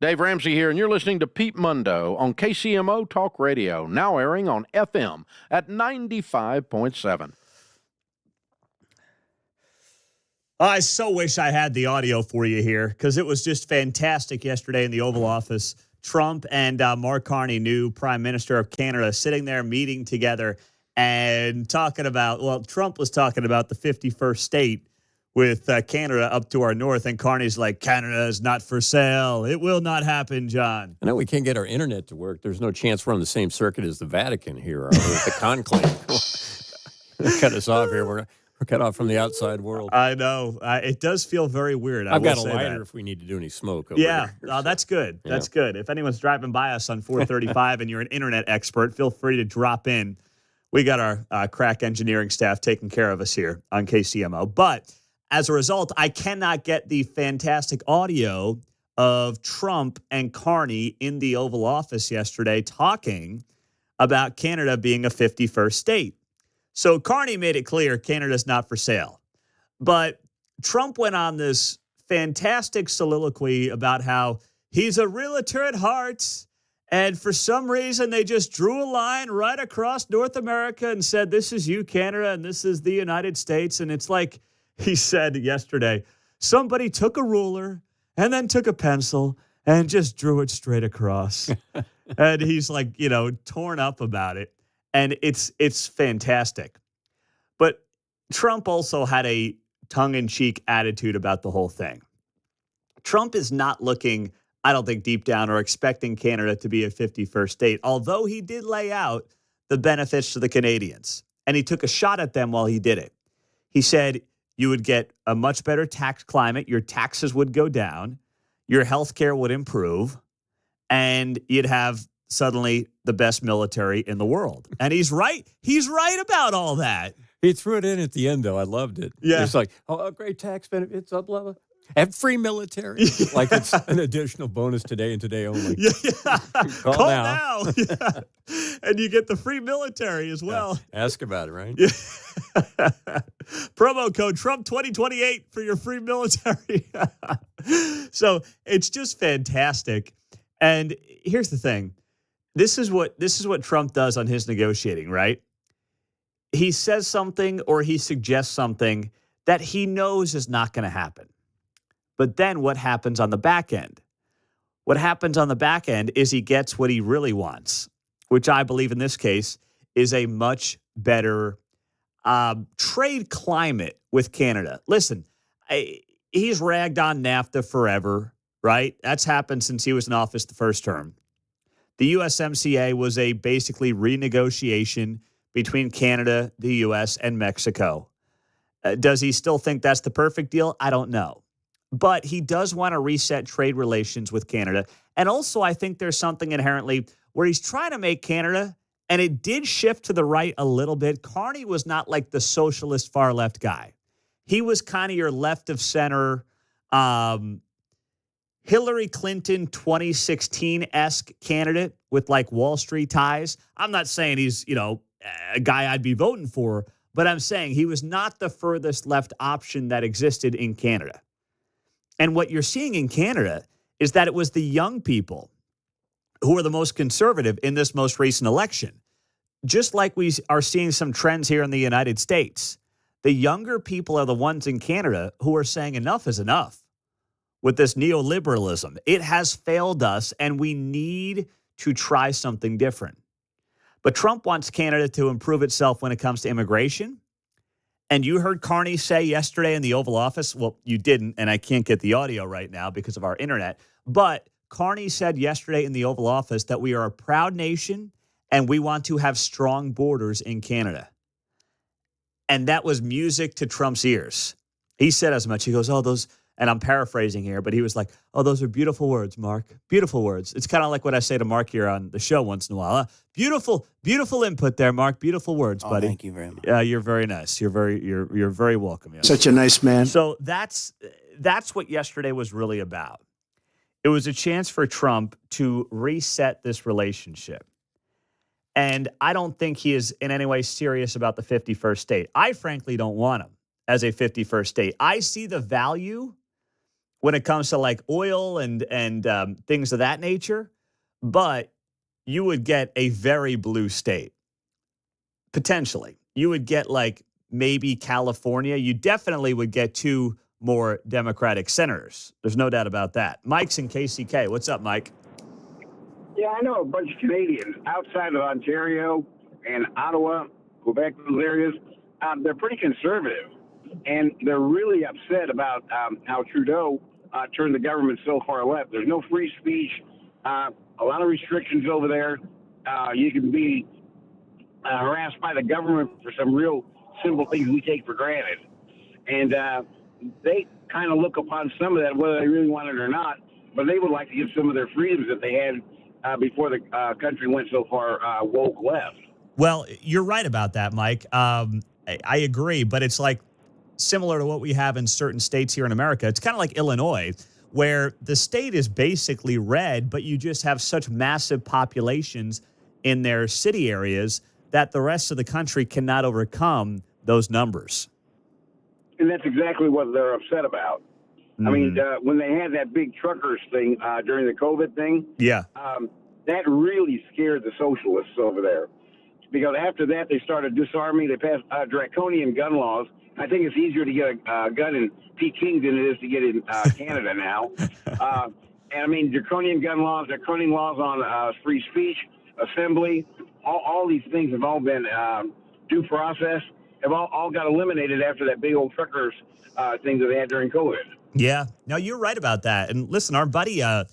Dave Ramsey here, and you're listening to Pete Mundo on KCMO Talk Radio, now airing on FM at 95.7. I so wish I had the audio for you here because it was just fantastic yesterday in the Oval Office. Trump and Mark Carney, new Prime Minister of Canada, sitting there meeting together and talking about, well, Trump was talking about the 51st state with Canada up to our north, and Carney's like, Canada is not for sale. It will not happen, John. I know we can't get our internet to work. There's no chance we're on the same circuit as the Vatican here, are we, with the conclave? Cut us off here. We're cut off from the outside world. I know. It does feel very weird. I've got a lighter if we need to do any smoke over here. Yeah, that's good. Yeah. That's good. If anyone's driving by us on 435 and you're an internet expert, feel free to drop in. We got our crack engineering staff taking care of us here on KCMO. But as a result, I cannot get the fantastic audio of Trump and Carney in the Oval Office yesterday talking about Canada being a 51st state. So Carney made it clear Canada's not for sale. But Trump went on this fantastic soliloquy about how he's a realtor at heart, and for some reason they just drew a line right across North America and said, this is you, Canada, and this is the United States. And it's like he said yesterday, somebody took a ruler and then took a pencil and just drew it straight across. And he's like, torn up about it. And it's fantastic. But Trump also had a tongue-in-cheek attitude about the whole thing. Trump is not looking, I don't think, deep down or expecting Canada to be a 51st state, although he did lay out the benefits to the Canadians. And he took a shot at them while he did it. He said you would get a much better tax climate, your taxes would go down, your health care would improve, and you'd have suddenly the best military in the world. And he's right. He's right about all that. He threw it in at the end, though. I loved it. Yeah. It's like, great tax benefits, blah, blah. And free military. Yeah. Like it's an additional bonus today and today only. Yeah. Call now. Yeah. And you get the free military as well. Yeah. Ask about it, right? Yeah. Promo code Trump 2028 for your free military. So it's just fantastic. And here's the thing. This is what Trump does on his negotiating, right? He says something or he suggests something that he knows is not going to happen. But then what happens on the back end? What happens on the back end is he gets what he really wants, which I believe in this case is a much better trade climate with Canada. Listen, he's ragged on NAFTA forever, right? That's happened since he was in office the first term. The USMCA was a basically renegotiation between Canada, the U.S., and Mexico. Does he still think that's the perfect deal? I don't know. But he does want to reset trade relations with Canada. And also, I think there's something inherently where he's trying to make Canada, and it did shift to the right a little bit. Carney was not like the socialist far-left guy. He was kind of your left-of-center, Hillary Clinton 2016-esque candidate with like Wall Street ties. I'm not saying he's, a guy I'd be voting for, but I'm saying he was not the furthest left option that existed in Canada. And what you're seeing in Canada is that it was the young people who are the most conservative in this most recent election. Just like we are seeing some trends here in the United States, the younger people are the ones in Canada who are saying enough is enough with this neoliberalism. It has failed us, and we need to try something different. But Trump wants Canada to improve itself when it comes to immigration. And you heard Carney say yesterday in the Oval Office, well, you didn't, and I can't get the audio right now because of our internet, but Carney said yesterday in the Oval Office that we are a proud nation and we want to have strong borders in Canada. And that was music to Trump's ears. He said as much. He goes, and I'm paraphrasing here, but he was like, those are beautiful words, Mark. Beautiful words. It's kind of like what I say to Mark here on the show once in a while. Beautiful input there, Mark. Beautiful words, buddy. Thank you very much. You're very nice. You're very welcome. Yes. Such a nice man. So that's what yesterday was really about. It was a chance for Trump to reset this relationship. And I don't think he is in any way serious about the 51st state. I frankly don't want him as a 51st state. I see the value when it comes to like oil and things of that nature, but you would get a very blue state potentially. You would get like maybe California. You definitely would get two more Democratic senators. There's no doubt about that. Mike's in KCK. What's up, Mike? Yeah, I know a bunch of Canadians outside of Ontario and Ottawa, Quebec, those areas. They're pretty conservative, and they're really upset about how Trudeau turned the government so far left. There's no free speech, a lot of restrictions over there. You can be harassed by the government for some real simple things we take for granted. And they kind of look upon some of that, whether they really want it or not, but they would like to get some of their freedoms that they had before the country went so far woke left. Well, you're right about that, Mike. I agree, but it's like similar to what we have in certain states here in America. It's kind of like Illinois, where the state is basically red, but you just have such massive populations in their city areas that the rest of the country cannot overcome those numbers. And that's exactly what they're upset about. Mm-hmm. I mean, when they had that big truckers thing during the COVID thing, that really scared the socialists over there. Because after that, they started disarming. They passed draconian gun laws. I think it's easier to get a gun in Peking than it is to get in Canada now. And I mean, draconian gun laws, draconian laws on free speech, assembly, all these things have all been due process, have all got eliminated after that big old truckers thing that they had during COVID. Yeah, no, you're right about that. And listen, our buddy, our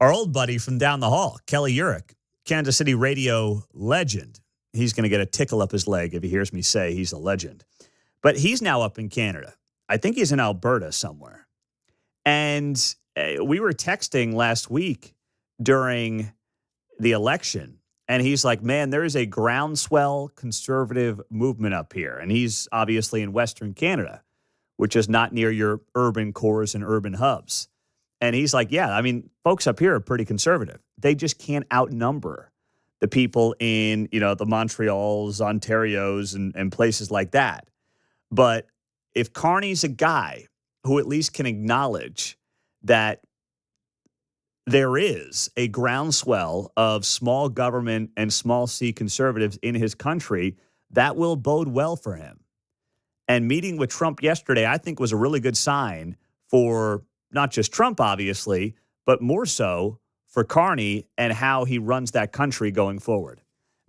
old buddy from down the hall, Kelly Urich, Kansas City radio legend. He's going to get a tickle up his leg if he hears me say he's a legend. But he's now up in Canada. I think he's in Alberta somewhere. And we were texting last week during the election. And he's like, man, there is a groundswell conservative movement up here. And he's obviously in Western Canada, which is not near your urban cores and urban hubs. And he's like, yeah, I mean, folks up here are pretty conservative. They just can't outnumber the people in, the Montreals, Ontarios, and places like that. But if Carney's a guy who at least can acknowledge that there is a groundswell of small government and small C conservatives in his country, that will bode well for him. And meeting with Trump yesterday, I think, was a really good sign for not just Trump, obviously, but more so for Carney and how he runs that country going forward.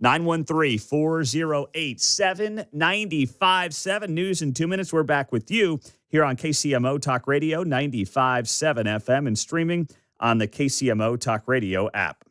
913-408-7957. News in 2 minutes. We're back with you here on KCMO Talk Radio, 95.7 FM, and streaming on the KCMO Talk Radio app.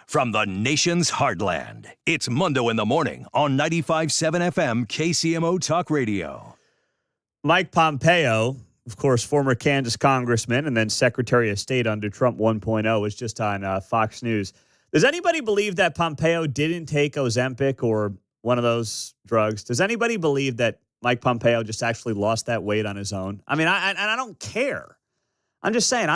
from the nation's heartland. It's Mundo in the Morning on 95.7 FM KCMO Talk Radio. Mike Pompeo, of course, former Kansas congressman and then Secretary of State under Trump 1.0, was just on Fox News. Does anybody believe that Pompeo didn't take Ozempic or one of those drugs? Does anybody believe that Mike Pompeo just actually lost that weight on his own? I mean, I don't care. I'm just saying,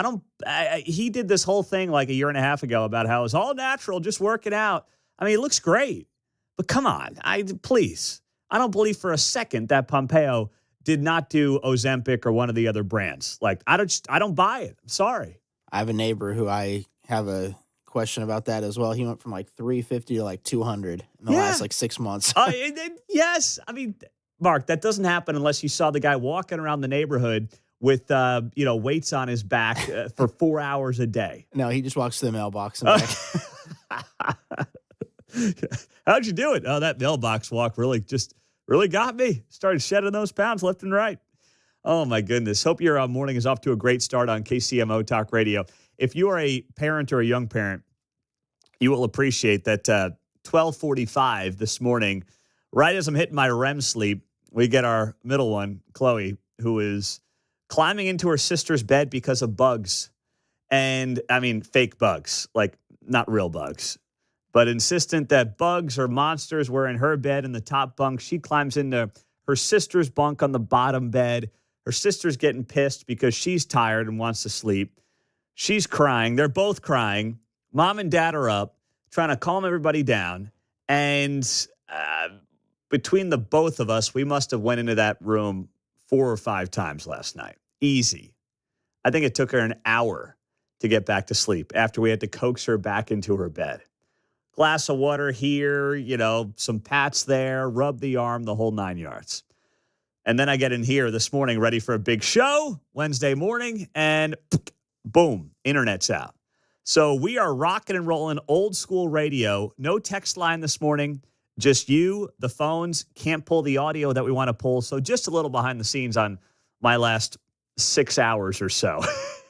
he did this whole thing like a year and a half ago about how it was all natural, just work it out. I mean, it looks great. But come on, please. I don't believe for a second that Pompeo did not do Ozempic or one of the other brands. Like, I don't buy it. I'm sorry. I have a neighbor who I have a question about that as well. He went from like 350 to like 200 in the last like 6 months. Yes. I mean, Mark, that doesn't happen unless you saw the guy walking around the neighborhood with weights on his back for 4 hours a day. No, he just walks to the mailbox and back. How'd you do it? Oh, that mailbox walk really got me. Started shedding those pounds left and right. Oh, my goodness. Hope your morning is off to a great start on KCMO Talk Radio. If you are a parent or a young parent, you will appreciate that 12:45 this morning, right as I'm hitting my REM sleep, we get our middle one, Chloe, who is climbing into her sister's bed because of bugs. And, I mean, fake bugs, like not real bugs, but insistent that bugs or monsters were in her bed in the top bunk. She climbs into her sister's bunk on the bottom bed. Her sister's getting pissed because she's tired and wants to sleep. She's crying. They're both crying. Mom and dad are up, trying to calm everybody down. And between the both of us, we must have went into that room 4 or 5 times last night. Easy. I think it took her an hour to get back to sleep after we had to coax her back into her bed. Glass of water here, some pats there, rub the arm, the whole 9 yards. And then I get in here this morning ready for a big show, Wednesday morning, and boom, internet's out. So we are rocking and rolling old school radio. No text line this morning. Just you, the phones, can't pull the audio that we want to pull. So just a little behind the scenes on my last 6 hours or so.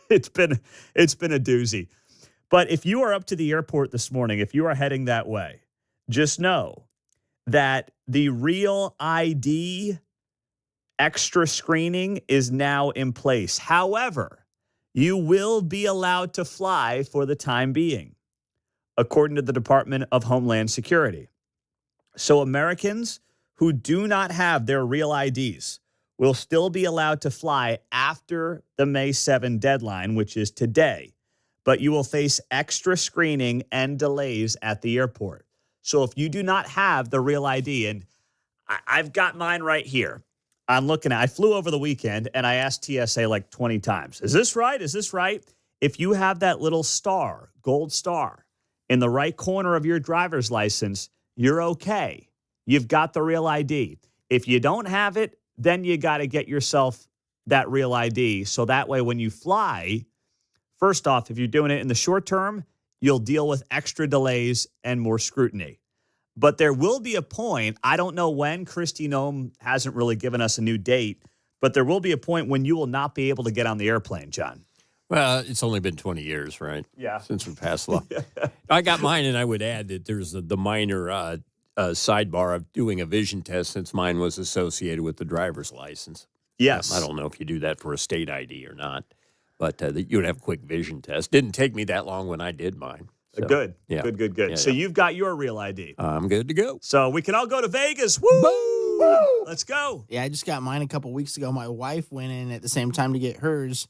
It's been a doozy. But if you are up to the airport this morning, if you are heading that way, just know that the Real ID extra screening is now in place. However, you will be allowed to fly for the time being, according to the Department of Homeland Security. So Americans who do not have their real IDs will still be allowed to fly after the May 7 deadline, which is today. But you will face extra screening and delays at the airport. So if you do not have the real ID, and I've got mine right here. I flew over the weekend, and I asked TSA like 20 times, is this right? Is this right? If you have that little star, gold star, in the right corner of your driver's license, you're okay. You've got the real ID. If you don't have it, then you got to get yourself that real ID. So that way when you fly, first off, if you're doing it in the short term, you'll deal with extra delays and more scrutiny. But there will be a point, I don't know when, Kristi Noem hasn't really given us a new date, but there will be a point when you will not be able to get on the airplane, John. Well, it's only been 20 years, right? Yeah. Since we passed law. I got mine, and I would add that there's the minor sidebar of doing a vision test since mine was associated with the driver's license. Yes. I don't know if you do that for a state ID or not, but you would have a quick vision test. Didn't take me that long when I did mine. So, good. Yeah. Good. Yeah, So yeah. you've got your real ID. I'm good to go. So we can all go to Vegas. Woo! Woo! Let's go. Yeah, I just got mine a couple weeks ago. My wife went in at the same time to get hers.